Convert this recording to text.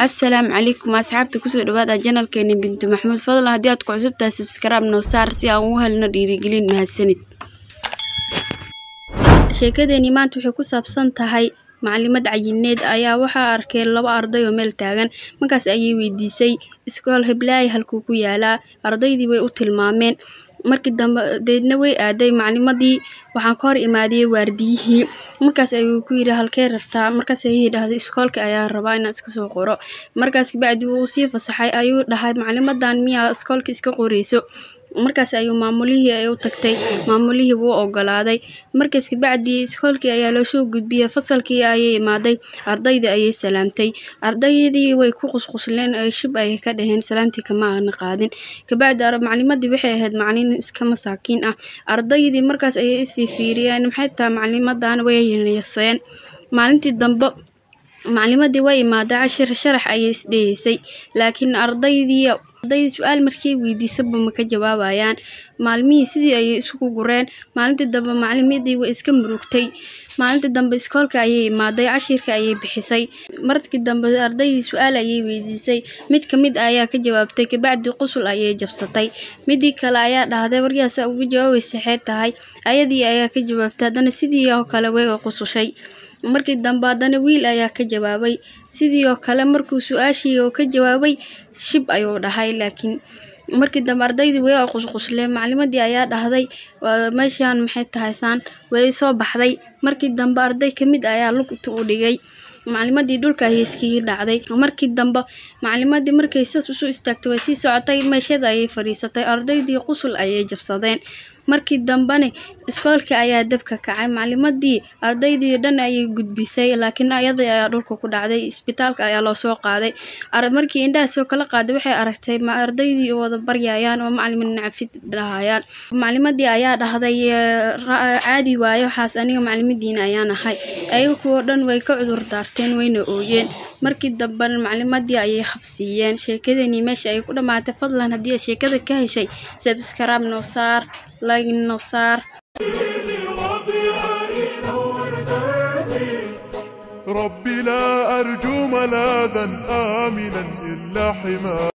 السلام عليكم أصحابتي كسر دبادة جنال كيني بنت محمود فضل هديات كعسبتها سبسكرايب نوصار سي أوهل نديري قلين مهالسند sheekadani maanta waxay ku saabsan tahay maclimad cayineed ayaa waxa arkay laba arday oo meel taagan markaas ayay weydiisay iskool heblaay halkuu ku yaalaa ardaydii way u tilmaameen markii dambe deedna way aaday maclimadii waxaan ka hor imaadiyay waardiyihii markaas ayuu ku yiri halkee rabtaa markaas ayay dhahday iskoolka ayaa rabaa inaan iska soo qoro markaas bacdi uu sii fasaxay ayuu dhahay maclimadan miyaa iskoolka iska qoreyso markaas ayuu maamulihii ay u tagtay maamulihii wuu ogolaaday markaas bacdi iskoolkii ayaa loo soo gudbiyay fasalkii ayay imaaday ardaydii ayay salaamtay ardaydii way ku qusqusleen ay shib ay ka dhaheen salaantii kama aan qaadin ka bacdi maclimadii waxay ahayd macallin iska masaakiin ah ardaydii markaas ayay isfiiriyeen maxay tahay maclimadan way yeeseen maalintii dambe maclimadii way imaaday cashir sharax ayay isdheeysay laakiin ardaydii su'aal markii weydiisaba ma ka jawaabayaan maalmihii sidii ay isku gureen maalintii dambe maclimadii way iska murugtay maalintii dambe iskoolka ayay imaaday cashirka ayay bixisay markii dambe ardaydii su'aal ayay weydiisay mid ka mid ayaa ka jawaabtay ka bacdi qusul ayay jabsatay midii kale ayaa dhahday waryaasa ugu jawaabaysa xeed tahay ayadii ayaa ka jawaabtay hadana sidii oo kale way qusushay markii dambe hadana wiil ayaa ka jawaabay sidii oo kale markuu su'aashii oo ka jawaabay shib ayuu dhahay laakiin markii dambe ardaydii way qusqusleen maclimadii ayaa dhahday meeshan maxay tahay saan way soo baxday markii dambe arday kamid ayaa lugta u dhigay maclimadii dhulka ayay iskaga dhacday markii dambe maclimadii markay saas u soo istaagtay way sii socotay meeshada ayay fariisatay ardaydii qusul ayay jabsadeen markii dambana iskoolka ayaa dabka kacay maclimadii ardaydii dhan ayay gudbisay laakiin ayada ayaa dhulka ku dhacday isbitaalka ayaa loo soo qaaday markii indhaha soo kala qaaday waxay aragtay ardaydii oo wada baryayaan oo maclimin nacfid dhahayaan maclimadii ayaa dhahday caadi waayo waxaas aniga maclimadiina ayaan ahay ayagu kuwa dhan way ka cudur daarteen wayna ooyeen markii dambe maclimadii ayay xabsiiyeen sheekadani meesha ay ku dhamaatay fadlan hadii sheekada ka heshay subscribe noo saar like noo saar ربي لا أرجو ملاذا آمنا إلا حماه